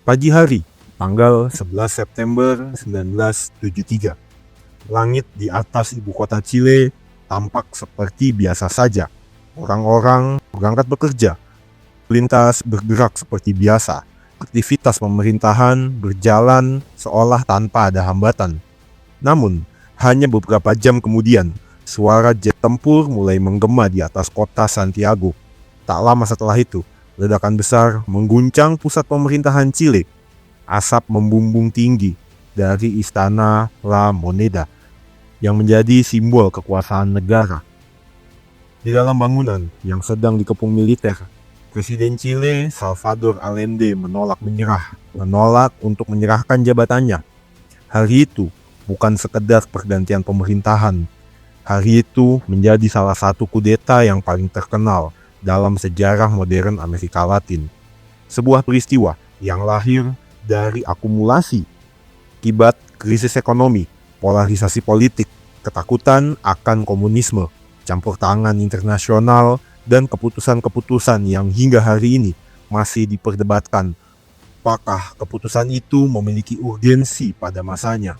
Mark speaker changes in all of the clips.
Speaker 1: Pagi hari, tanggal 11 September 1973. Langit di atas ibu kota Chile tampak seperti biasa saja. Orang-orang berangkat bekerja, lintas bergerak seperti biasa. Aktivitas pemerintahan berjalan seolah tanpa ada hambatan. Namun, hanya beberapa jam kemudian, suara jet tempur mulai menggema di atas kota Santiago. Tak lama setelah itu, ledakan besar mengguncang pusat pemerintahan Chile. Asap membumbung tinggi dari istana La Moneda yang menjadi simbol kekuasaan negara. Di dalam bangunan yang sedang dikepung militer, Presiden Chile Salvador Allende menolak untuk menyerahkan jabatannya. Hari itu bukan sekedar pergantian pemerintahan. Hari itu menjadi salah satu kudeta yang paling terkenal dalam sejarah modern Amerika Latin. Sebuah peristiwa yang lahir dari akumulasi akibat krisis ekonomi, polarisasi politik, ketakutan akan komunisme, campur tangan internasional, dan keputusan-keputusan yang hingga hari ini masih diperdebatkan. Apakah keputusan itu memiliki urgensi pada masanya?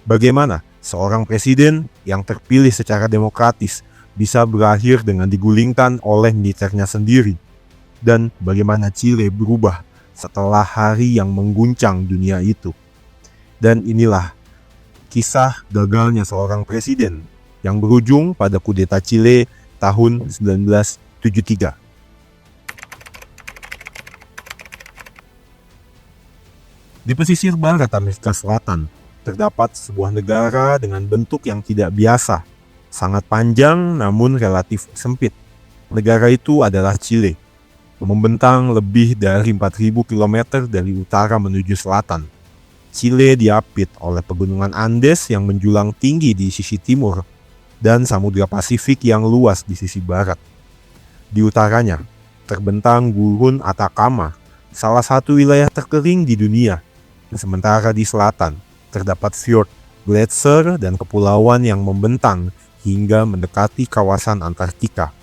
Speaker 1: Bagaimana seorang presiden yang terpilih secara demokratis bisa berakhir dengan digulingkan oleh militernya sendiri? Dan bagaimana Chile berubah setelah hari yang mengguncang dunia itu? Dan inilah kisah gagalnya seorang presiden yang berujung pada kudeta Chile tahun 1973. Di pesisir barat Amerika Selatan, terdapat sebuah negara dengan bentuk yang tidak biasa, sangat panjang namun relatif sempit. Negara itu adalah Chile, membentang lebih dari 4.000 km dari utara menuju selatan. Chile diapit oleh pegunungan Andes yang menjulang tinggi di sisi timur dan Samudra Pasifik yang luas di sisi barat. Di utaranya, terbentang Gurun Atacama, salah satu wilayah terkering di dunia. Sementara di selatan, terdapat fjord, gletser, dan kepulauan yang membentang hingga mendekati kawasan Antartika.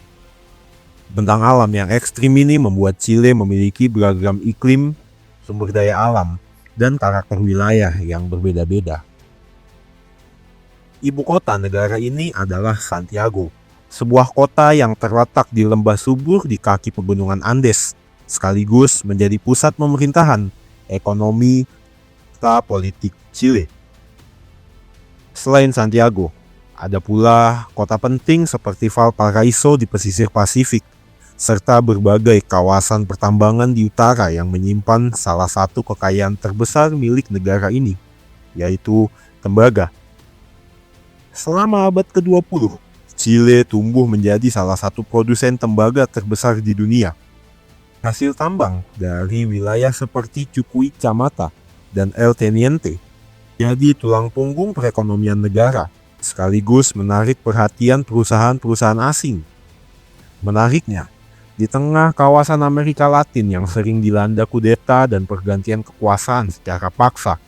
Speaker 1: Bentang alam yang ekstrim ini membuat Chile memiliki beragam iklim, sumber daya alam, dan karakter wilayah yang berbeda-beda. Ibu kota negara ini adalah Santiago, sebuah kota yang terletak di lembah subur di kaki pegunungan Andes, sekaligus menjadi pusat pemerintahan, ekonomi, serta politik Chile. Selain Santiago, ada pula kota penting seperti Valparaiso di pesisir Pasifik, serta berbagai kawasan pertambangan di utara yang menyimpan salah satu kekayaan terbesar milik negara ini, yaitu tembaga. Selama abad ke-20, Chile tumbuh menjadi salah satu produsen tembaga terbesar di dunia. Hasil tambang dari wilayah seperti Chuquicamata dan El Teniente jadi tulang punggung perekonomian negara, sekaligus menarik perhatian perusahaan-perusahaan asing. Menariknya, di tengah kawasan Amerika Latin yang sering dilanda kudeta dan pergantian kekuasaan secara paksa,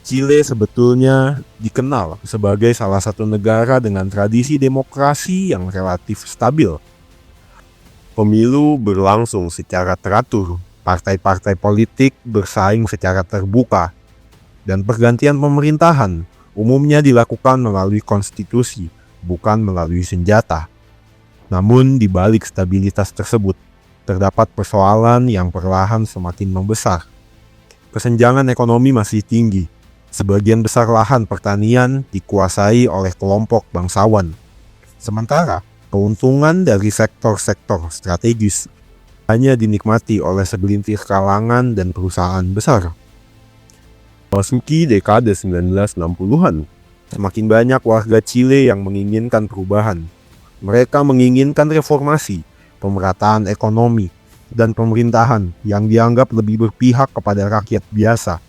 Speaker 1: Chile sebetulnya dikenal sebagai salah satu negara dengan tradisi demokrasi yang relatif stabil. Pemilu berlangsung secara teratur, partai-partai politik bersaing secara terbuka, dan pergantian pemerintahan umumnya dilakukan melalui konstitusi, bukan melalui senjata. Namun di balik stabilitas tersebut, terdapat persoalan yang perlahan semakin membesar. Kesenjangan ekonomi masih tinggi. Sebagian besar lahan pertanian dikuasai oleh kelompok bangsawan. Sementara, keuntungan dari sektor-sektor strategis hanya dinikmati oleh segelintir kalangan dan perusahaan besar. Memasuki dekade 1960-an, semakin banyak warga Chile yang menginginkan perubahan. Mereka menginginkan reformasi, pemerataan ekonomi, dan pemerintahan yang dianggap lebih berpihak kepada rakyat biasa.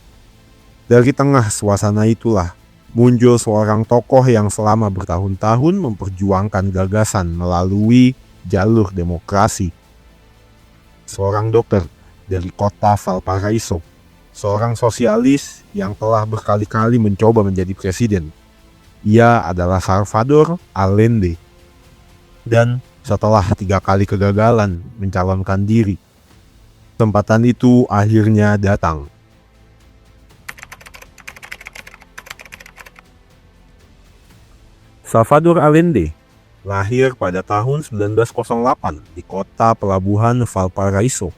Speaker 1: Dari tengah suasana itulah, muncul seorang tokoh yang selama bertahun-tahun memperjuangkan gagasan melalui jalur demokrasi. Seorang dokter dari kota Valparaiso, seorang sosialis yang telah berkali-kali mencoba menjadi presiden. Ia adalah Salvador Allende. Dan setelah 3 kali kegagalan mencalonkan diri, Kesempatan itu akhirnya datang. Salvador Allende lahir pada tahun 1908 di kota pelabuhan Valparaiso.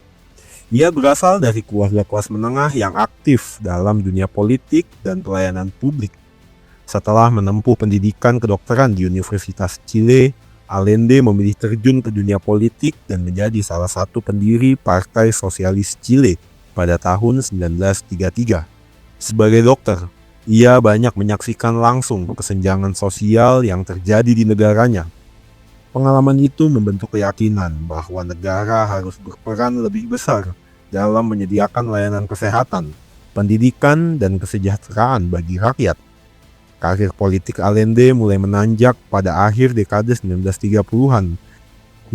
Speaker 1: Ia berasal dari keluarga kelas menengah yang aktif dalam dunia politik dan pelayanan publik. Setelah menempuh pendidikan kedokteran di Universitas Chile, Allende memilih terjun ke dunia politik dan menjadi salah satu pendiri Partai Sosialis Chile pada tahun 1933. Sebagai dokter, ia banyak menyaksikan langsung kesenjangan sosial yang terjadi di negaranya. Pengalaman itu membentuk keyakinan bahwa negara harus berperan lebih besar dalam menyediakan layanan kesehatan, pendidikan, dan kesejahteraan bagi rakyat. Karir politik Allende mulai menanjak pada akhir dekade 1930-an,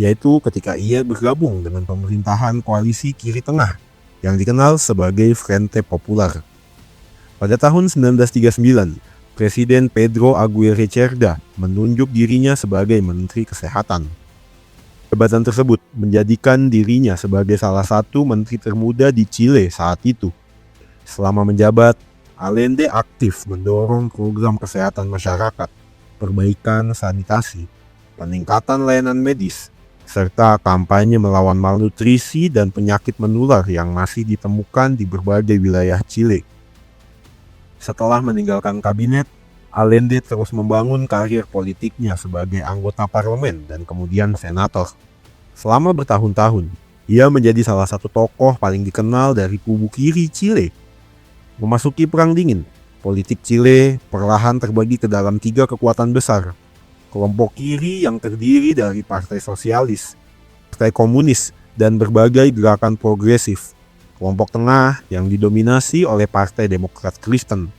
Speaker 1: yaitu ketika ia bergabung dengan pemerintahan koalisi kiri tengah yang dikenal sebagai Frente Popular. Pada tahun 1939, Presiden Pedro Aguirre Cerda menunjuk dirinya sebagai Menteri Kesehatan. Jabatan tersebut menjadikan dirinya sebagai salah satu menteri termuda di Chile saat itu. Selama menjabat, Allende aktif mendorong program kesehatan masyarakat, perbaikan sanitasi, peningkatan layanan medis, serta kampanye melawan malnutrisi dan penyakit menular yang masih ditemukan di berbagai wilayah Chile. Setelah meninggalkan kabinet, Allende terus membangun karir politiknya sebagai anggota parlemen dan kemudian senator. Selama bertahun-tahun, ia menjadi salah satu tokoh paling dikenal dari kubu kiri Chile. Memasuki Perang Dingin, politik Chile perlahan terbagi ke dalam 3 kekuatan besar. Kelompok kiri yang terdiri dari Partai Sosialis, Partai Komunis, dan berbagai gerakan progresif. Kelompok tengah yang didominasi oleh Partai Demokrat Kristen,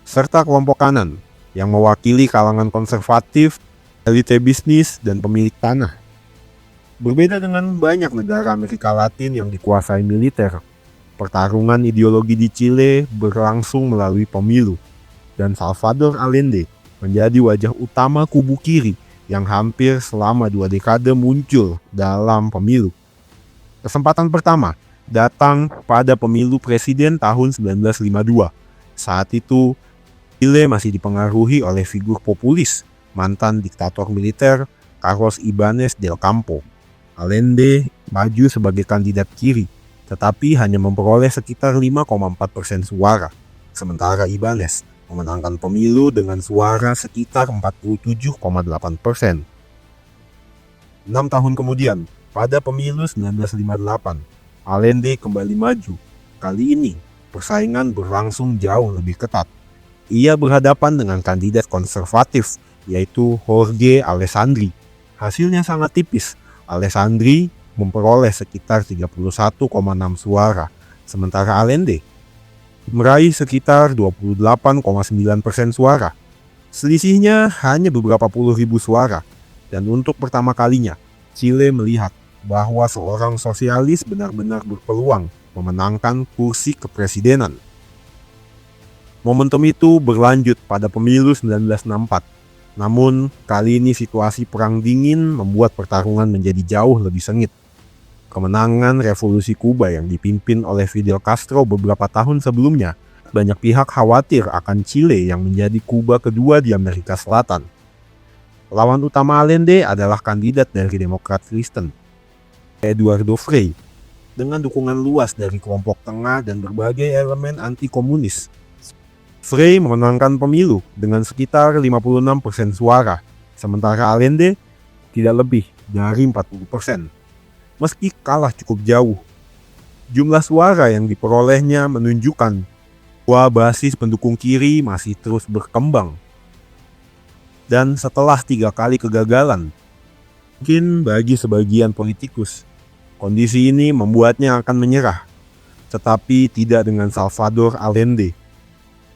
Speaker 1: serta kelompok kanan yang mewakili kalangan konservatif, elite bisnis, dan pemilik tanah. Berbeda dengan banyak negara Amerika Latin yang dikuasai militer, pertarungan ideologi di Chile berlangsung melalui pemilu, dan Salvador Allende menjadi wajah utama kubu kiri yang hampir selama 2 dekade muncul dalam pemilu. Kesempatan pertama datang pada pemilu presiden tahun 1952. Saat itu, Chile masih dipengaruhi oleh figur populis, mantan diktator militer Carlos Ibáñez del Campo. Allende maju sebagai kandidat kiri, tetapi hanya memperoleh sekitar 5,4% suara, sementara Ibáñez memenangkan pemilu dengan suara sekitar 47,8%. 6 tahun kemudian, pada pemilu 1958, Allende kembali maju. Kali ini, persaingan berlangsung jauh lebih ketat. Ia berhadapan dengan kandidat konservatif, yaitu Jorge Alessandri. Hasilnya sangat tipis. Alessandri memperoleh sekitar 31,6 suara, sementara Allende meraih sekitar 28,9% suara. Selisihnya hanya beberapa puluh ribu suara, dan untuk pertama kalinya, Chile melihat bahwa seorang sosialis benar-benar berpeluang memenangkan kursi kepresidenan. Momentum itu berlanjut pada pemilu 1964. Namun, kali ini situasi perang dingin membuat pertarungan menjadi jauh lebih sengit. Kemenangan revolusi Kuba yang dipimpin oleh Fidel Castro beberapa tahun sebelumnya, banyak pihak khawatir akan Chile yang menjadi Kuba kedua di Amerika Selatan. Lawan utama Allende adalah kandidat dari Demokrat Kristen, Eduardo Frei, dengan dukungan luas dari kelompok tengah dan berbagai elemen anti-komunis. Frei memenangkan pemilu dengan sekitar 56% suara, sementara Allende tidak lebih dari 40%. Meski kalah cukup jauh, jumlah suara yang diperolehnya menunjukkan bahwa basis pendukung kiri masih terus berkembang. Dan setelah 3 kali kegagalan, mungkin bagi sebagian politikus, kondisi ini membuatnya akan menyerah, tetapi tidak dengan Salvador Allende.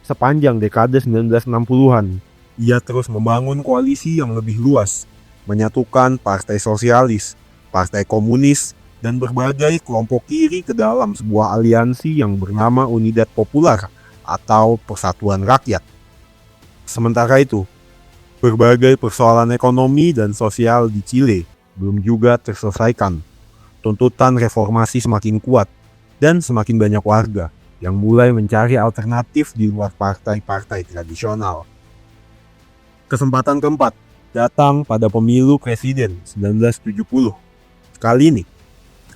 Speaker 1: Sepanjang dekade 1960-an, ia terus membangun koalisi yang lebih luas, menyatukan Partai Sosialis, Partai Komunis, dan berbagai kelompok kiri ke dalam sebuah aliansi yang bernama Unidad Popular atau Persatuan Rakyat. Sementara itu, berbagai persoalan ekonomi dan sosial di Chile belum juga terselesaikan. Tuntutan reformasi semakin kuat, Dan semakin banyak warga yang mulai mencari alternatif di luar partai-partai tradisional. Kesempatan keempat datang pada pemilu presiden 1970. Kali ini,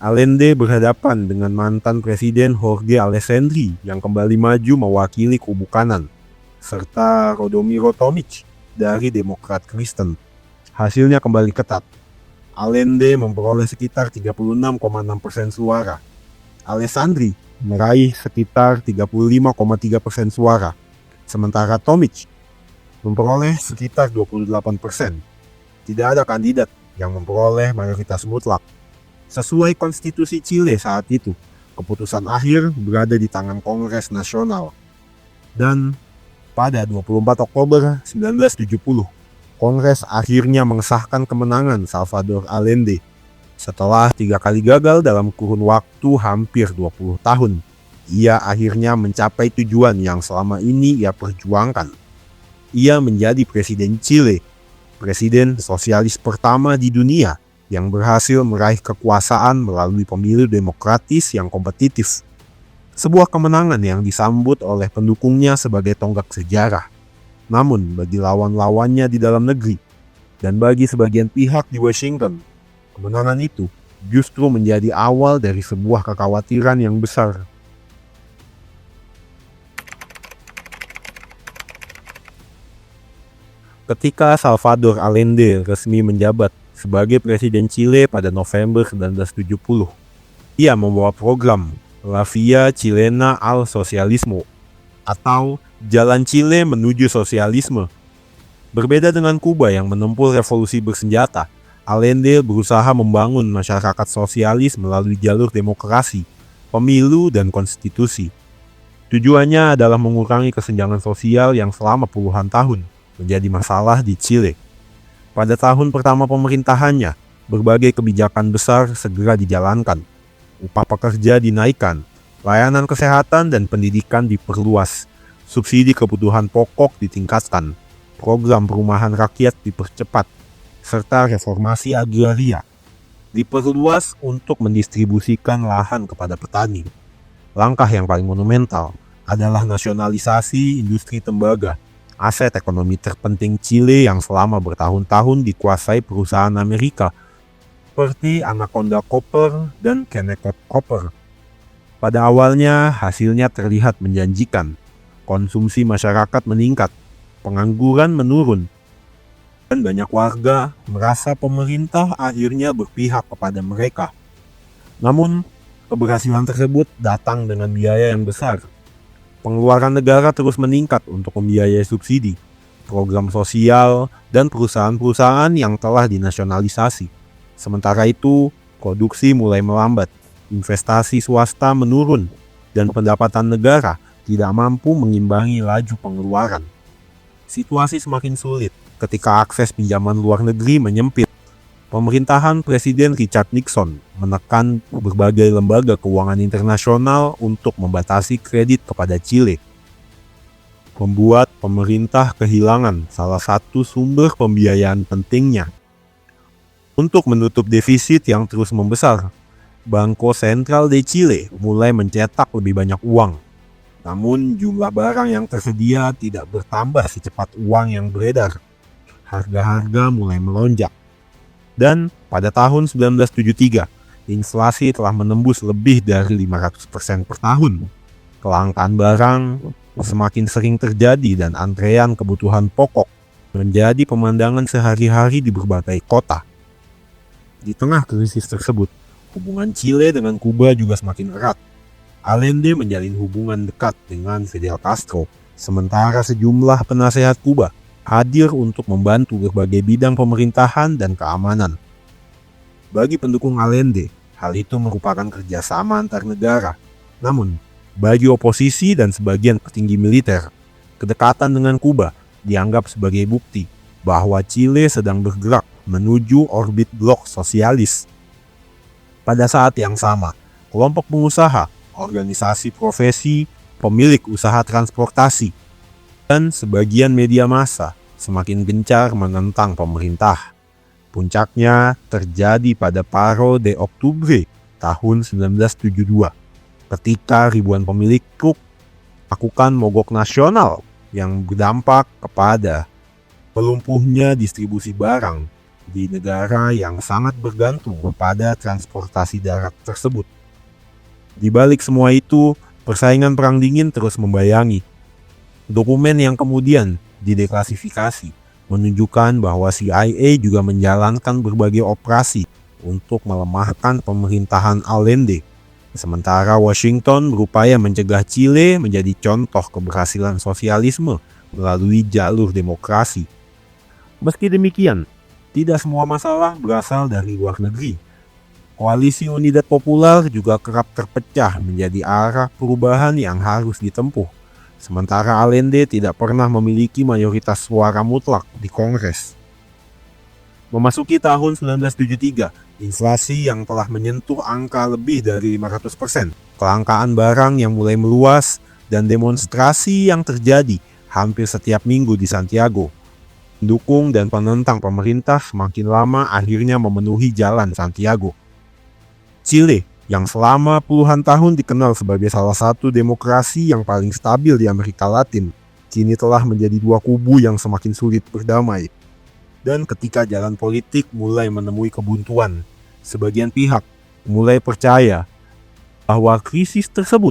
Speaker 1: Allende berhadapan dengan mantan presiden Jorge Alessandri yang kembali maju mewakili kubu kanan, serta Rodomiro Tomic dari Demokrat Kristen. Hasilnya kembali ketat. Allende memperoleh sekitar 36,6% suara. Alessandri meraih sekitar 35,3% suara, sementara Tomic memperoleh sekitar 28%. Tidak ada kandidat yang memperoleh mayoritas mutlak. Sesuai konstitusi Chile saat itu, keputusan akhir berada di tangan Kongres Nasional. Dan pada 24 Oktober 1970, Kongres akhirnya mengesahkan kemenangan Salvador Allende. Setelah 3 kali gagal dalam kurun waktu hampir 20 tahun, ia akhirnya mencapai tujuan yang selama ini ia perjuangkan. Ia menjadi presiden Chile, presiden sosialis pertama di dunia yang berhasil meraih kekuasaan melalui pemilu demokratis yang kompetitif. Sebuah kemenangan yang disambut oleh pendukungnya sebagai tonggak sejarah. Namun bagi lawan-lawannya di dalam negeri dan bagi sebagian pihak di Washington, kemenangan itu justru menjadi awal dari sebuah kekhawatiran yang besar. Ketika Salvador Allende resmi menjabat sebagai presiden Chile pada November 1970, ia membawa program La Vía Chilena al Socialismo atau Jalan Chile menuju Sosialisme. Berbeda dengan Kuba yang menempuh revolusi bersenjata, Allende berusaha membangun masyarakat sosialis melalui jalur demokrasi, pemilu, dan konstitusi. Tujuannya adalah mengurangi kesenjangan sosial yang selama puluhan tahun menjadi masalah di Chile. Pada tahun pertama pemerintahannya, berbagai kebijakan besar segera dijalankan. Upah pekerja dinaikkan, layanan kesehatan dan pendidikan diperluas, subsidi kebutuhan pokok ditingkatkan, program perumahan rakyat dipercepat, serta reformasi agraria diperluas untuk mendistribusikan lahan kepada petani. Langkah yang paling monumental adalah nasionalisasi industri tembaga, aset ekonomi terpenting Chile yang selama bertahun-tahun dikuasai perusahaan Amerika seperti Anaconda Copper dan Kennecott Copper. Pada awalnya hasilnya terlihat menjanjikan. Konsumsi masyarakat meningkat, pengangguran menurun, dan banyak warga merasa pemerintah akhirnya berpihak kepada mereka. Namun, keberhasilan tersebut datang dengan biaya yang besar. Pengeluaran negara terus meningkat untuk membiayai subsidi, program sosial, dan perusahaan-perusahaan yang telah dinasionalisasi. Sementara itu, produksi mulai melambat, investasi swasta menurun, dan pendapatan negara tidak mampu mengimbangi laju pengeluaran. Situasi semakin sulit ketika akses pinjaman luar negeri menyempit. Pemerintahan Presiden Richard Nixon menekan berbagai lembaga keuangan internasional untuk membatasi kredit kepada Chile, membuat pemerintah kehilangan salah satu sumber pembiayaan pentingnya. Untuk menutup defisit yang terus membesar, Banco Central de Chile mulai mencetak lebih banyak uang. Namun jumlah barang yang tersedia tidak bertambah secepat uang yang beredar. Harga-harga mulai melonjak. Dan pada tahun 1973, inflasi telah menembus lebih dari 500% per tahun. Kelangkaan barang semakin sering terjadi dan antrean kebutuhan pokok menjadi pemandangan sehari-hari di berbagai kota. Di tengah krisis tersebut, hubungan Chile dengan Kuba juga semakin erat. Allende menjalin hubungan dekat dengan Fidel Castro, sementara sejumlah penasehat Kuba hadir untuk membantu berbagai bidang pemerintahan dan keamanan. Bagi pendukung Allende, hal itu merupakan kerjasama antar negara. Namun, bagi oposisi dan sebagian petinggi militer, kedekatan dengan Kuba dianggap sebagai bukti bahwa Chile sedang bergerak menuju orbit blok sosialis. Pada saat yang sama, kelompok pengusaha, organisasi profesi, pemilik usaha transportasi, dan sebagian media massa semakin gencar menentang pemerintah. Puncaknya terjadi pada Paro de Octubre tahun 1972. ketika ribuan pemilik truk lakukan mogok nasional yang berdampak kepada melumpuhnya distribusi barang di negara yang sangat bergantung kepada transportasi darat tersebut. Di balik semua itu, persaingan perang dingin terus membayangi. Dokumen yang kemudian dideklasifikasi menunjukkan bahwa CIA juga menjalankan berbagai operasi untuk melemahkan pemerintahan Allende. Sementara Washington berupaya mencegah Chile menjadi contoh keberhasilan sosialisme melalui jalur demokrasi. Meski demikian, tidak semua masalah berasal dari luar negeri. Koalisi Unidad Popular juga kerap terpecah menjadi arah perubahan yang harus ditempuh. Sementara Allende tidak pernah memiliki mayoritas suara mutlak di Kongres. Memasuki tahun 1973, inflasi yang telah menyentuh angka lebih dari 500%, kelangkaan barang yang mulai meluas, dan demonstrasi yang terjadi hampir setiap minggu di Santiago. Pendukung dan penentang pemerintah semakin lama akhirnya memenuhi jalan Santiago. Chile, yang selama puluhan tahun dikenal sebagai salah satu demokrasi yang paling stabil di Amerika Latin, kini telah menjadi dua kubu yang semakin sulit berdamai. Dan ketika jalan politik mulai menemui kebuntuan, sebagian pihak mulai percaya bahwa krisis tersebut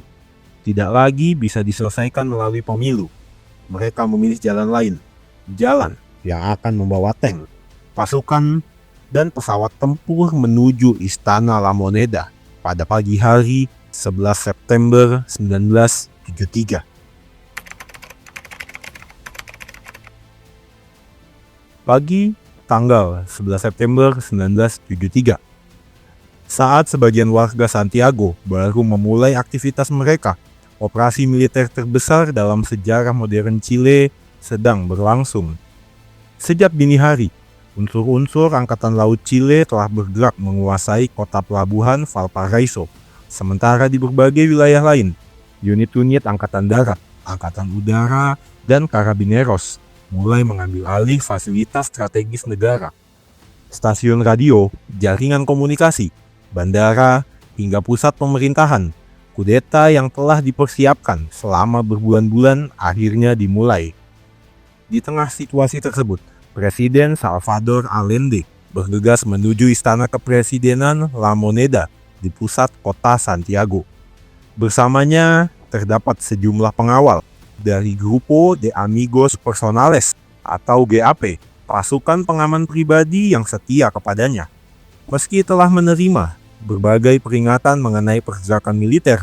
Speaker 1: tidak lagi bisa diselesaikan melalui pemilu. Mereka memilih jalan lain, jalan yang akan membawa tank, pasukan, dan pesawat tempur menuju Istana La Moneda pada pagi hari 11 September 1973. Pagi tanggal 11 September 1973. Saat sebagian warga Santiago baru memulai aktivitas mereka, operasi militer terbesar dalam sejarah modern Chile sedang berlangsung. Sejak dini hari, unsur-unsur Angkatan Laut Chile telah bergerak menguasai kota pelabuhan Valparaiso. Sementara di berbagai wilayah lain, unit-unit Angkatan Darat, Angkatan Udara, dan Carabineros mulai mengambil alih fasilitas strategis negara. Stasiun radio, jaringan komunikasi, bandara, hingga pusat pemerintahan, kudeta yang telah dipersiapkan selama berbulan-bulan akhirnya dimulai. Di tengah situasi tersebut, Presiden Salvador Allende bergegas menuju Istana Kepresidenan La Moneda di pusat kota Santiago. Bersamanya terdapat sejumlah pengawal dari Grupo de Amigos Personales atau GAP, pasukan pengaman pribadi yang setia kepadanya. Meski telah menerima berbagai peringatan mengenai pergerakan militer,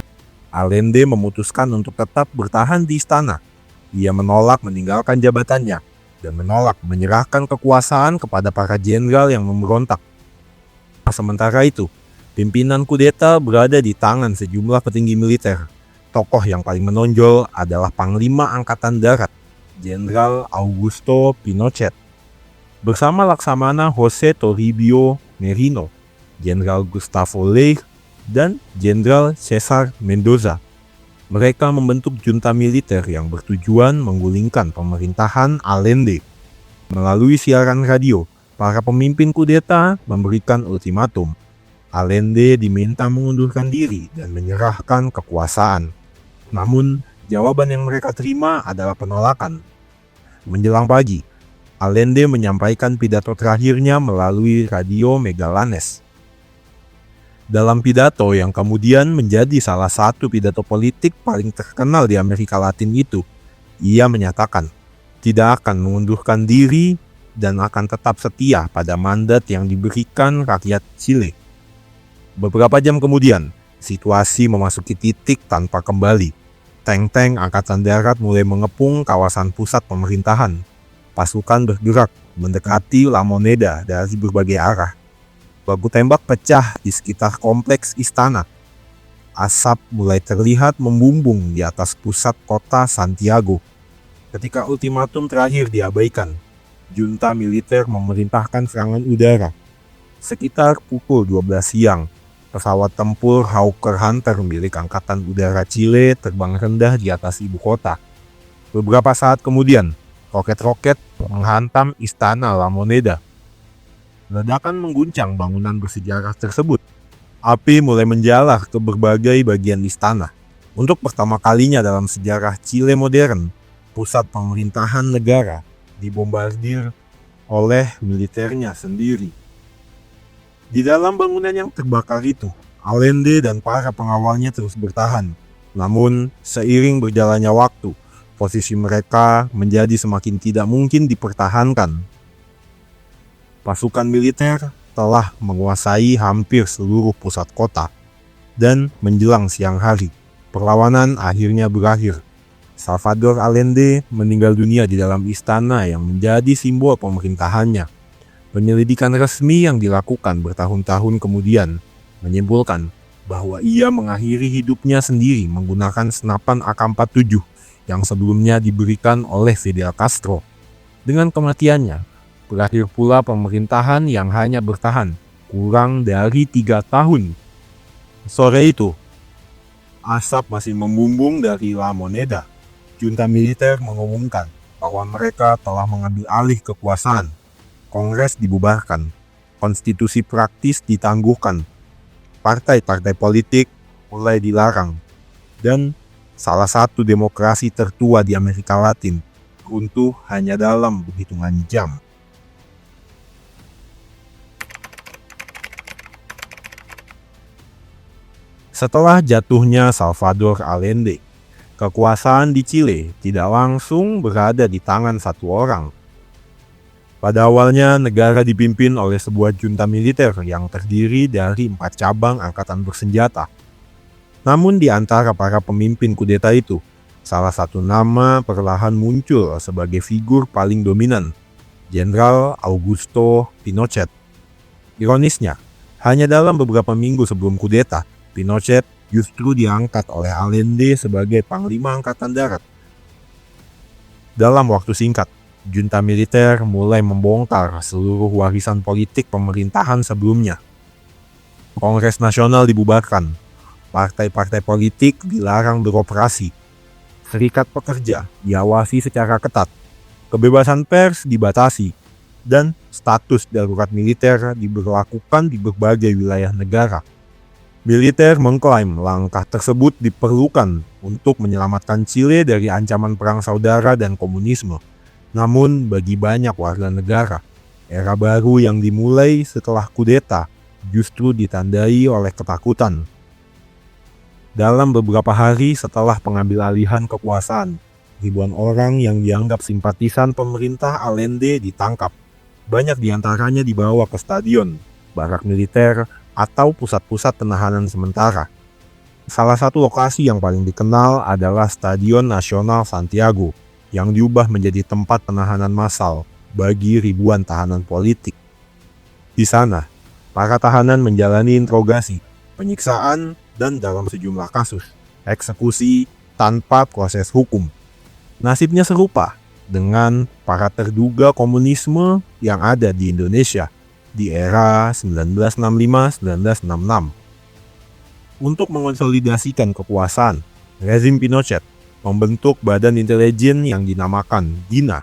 Speaker 1: Allende memutuskan untuk tetap bertahan di istana. Ia menolak meninggalkan jabatannya dan menolak menyerahkan kekuasaan kepada para jenderal yang memberontak. Sementara itu, pimpinan kudeta berada di tangan sejumlah petinggi militer. Tokoh yang paling menonjol adalah Panglima Angkatan Darat, Jenderal Augusto Pinochet. Bersama Laksamana Jose Toribio Merino, Jenderal Gustavo Leigh, dan Jenderal Cesar Mendoza. Mereka membentuk junta militer yang bertujuan menggulingkan pemerintahan Allende. Melalui siaran radio, para pemimpin kudeta memberikan ultimatum. Allende diminta mengundurkan diri dan menyerahkan kekuasaan. Namun, jawaban yang mereka terima adalah penolakan. Menjelang pagi, Allende menyampaikan pidato terakhirnya melalui radio Megalanes. Dalam pidato yang kemudian menjadi salah satu pidato politik paling terkenal di Amerika Latin itu, ia menyatakan tidak akan mengundurkan diri dan akan tetap setia pada mandat yang diberikan rakyat Chile. Beberapa jam kemudian, situasi memasuki titik tanpa kembali. Tank-tank Angkatan Darat mulai mengepung kawasan pusat pemerintahan. Pasukan bergerak mendekati La Moneda dari berbagai arah. Baku tembak pecah di sekitar kompleks istana. Asap mulai terlihat membumbung di atas pusat kota Santiago. Ketika ultimatum terakhir diabaikan, junta militer memerintahkan serangan udara. Sekitar pukul 12 siang, pesawat tempur Hawker Hunter milik Angkatan Udara Chile terbang rendah di atas ibu kota. Beberapa saat kemudian, roket-roket menghantam Istana La Moneda. Ledakan mengguncang bangunan bersejarah tersebut. Api mulai menjalar ke berbagai bagian istana. Untuk pertama kalinya dalam sejarah Chile modern, pusat pemerintahan negara dibombardir oleh militernya sendiri. Di dalam bangunan yang terbakar itu, Allende dan para pengawalnya terus bertahan. Namun, seiring berjalannya waktu, posisi mereka menjadi semakin tidak mungkin dipertahankan. Pasukan militer telah menguasai hampir seluruh pusat kota, dan menjelang siang hari, perlawanan akhirnya berakhir. Salvador Allende meninggal dunia di dalam istana yang menjadi simbol pemerintahannya. Penyelidikan resmi yang dilakukan bertahun-tahun kemudian menyimpulkan bahwa ia mengakhiri hidupnya sendiri menggunakan senapan AK-47 yang sebelumnya diberikan oleh Fidel Castro. Dengan kematiannya, berakhir pula pemerintahan yang hanya bertahan kurang dari 3 tahun. Sore itu, asap masih membumbung dari La Moneda. Junta militer mengumumkan bahwa mereka telah mengambil alih kekuasaan. Kongres dibubarkan, konstitusi praktis ditangguhkan, partai-partai politik mulai dilarang, dan salah satu demokrasi tertua di Amerika Latin runtuh hanya dalam hitungan jam. Setelah jatuhnya Salvador Allende, kekuasaan di Chile tidak langsung berada di tangan satu orang. Pada awalnya, negara dipimpin oleh sebuah junta militer yang terdiri dari 4 cabang angkatan bersenjata. Namun di antara para pemimpin kudeta itu, salah satu nama perlahan muncul sebagai figur paling dominan, Jenderal Augusto Pinochet. Ironisnya, hanya dalam beberapa minggu sebelum kudeta, Pinochet justru diangkat oleh Allende sebagai Panglima Angkatan Darat. Dalam waktu singkat, junta militer mulai membongkar seluruh warisan politik pemerintahan sebelumnya. Kongres Nasional dibubarkan, partai-partai politik dilarang beroperasi, serikat pekerja diawasi secara ketat, kebebasan pers dibatasi, dan status darurat militer diberlakukan di berbagai wilayah negara. Militer mengklaim langkah tersebut diperlukan untuk menyelamatkan Chile dari ancaman perang saudara dan komunisme. Namun bagi banyak warga negara, era baru yang dimulai setelah kudeta justru ditandai oleh ketakutan. Dalam beberapa hari setelah pengambil alihan kekuasaan, ribuan orang yang dianggap simpatisan pemerintah Allende ditangkap. Banyak diantaranya dibawa ke stadion, barak militer, atau pusat-pusat penahanan sementara. Salah satu lokasi yang paling dikenal adalah Stadion Nasional Santiago, yang diubah menjadi tempat penahanan massal bagi ribuan tahanan politik. Di sana, para tahanan menjalani interogasi, penyiksaan, dan dalam sejumlah kasus, eksekusi tanpa proses hukum. Nasibnya serupa dengan para terduga komunisme yang ada di Indonesia di era 1965-1966. Untuk mengonsolidasikan kekuasaan, rezim Pinochet membentuk badan intelijen yang dinamakan DINA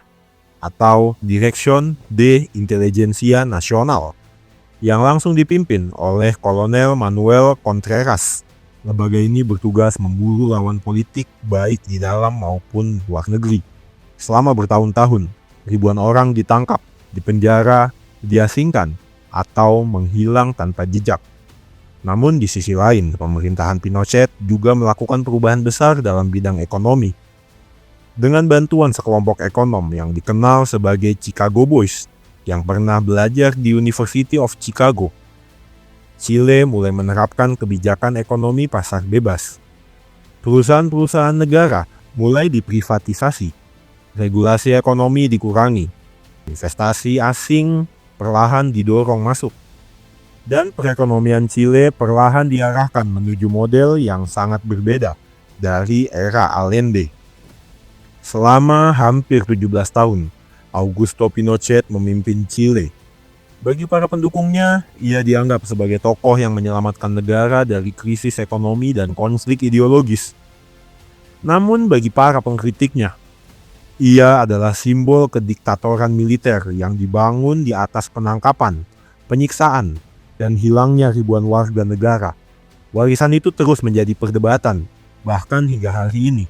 Speaker 1: atau Dirección de Inteligencia Nacional yang langsung dipimpin oleh Kolonel Manuel Contreras. Lembaga ini bertugas memburu lawan politik baik di dalam maupun luar negeri. Selama bertahun-tahun, ribuan orang ditangkap, dipenjara, diasingkan, atau menghilang tanpa jejak. Namun di sisi lain, pemerintahan Pinochet juga melakukan perubahan besar dalam bidang ekonomi. Dengan bantuan sekelompok ekonom yang dikenal sebagai Chicago Boys yang pernah belajar di University of Chicago, Chile mulai menerapkan kebijakan ekonomi pasar bebas. Perusahaan-perusahaan negara mulai diprivatisasi, regulasi ekonomi dikurangi, investasi asing perlahan didorong masuk, dan perekonomian Chile perlahan diarahkan menuju model yang sangat berbeda dari era Allende. Selama hampir 17 tahun, Augusto Pinochet memimpin Chile. Bagi para pendukungnya, ia dianggap sebagai tokoh yang menyelamatkan negara dari krisis ekonomi dan konflik ideologis. Namun bagi para pengkritiknya, ia adalah simbol kediktatoran militer yang dibangun di atas penangkapan, penyiksaan, dan hilangnya ribuan warga negara. Warisan itu terus menjadi perdebatan, bahkan hingga hari ini.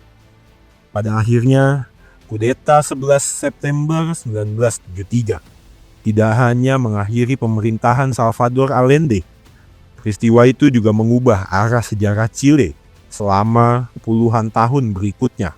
Speaker 1: Pada akhirnya, kudeta 11 September 1973 tidak hanya mengakhiri pemerintahan Salvador Allende. Peristiwa itu juga mengubah arah sejarah Chile selama puluhan tahun berikutnya.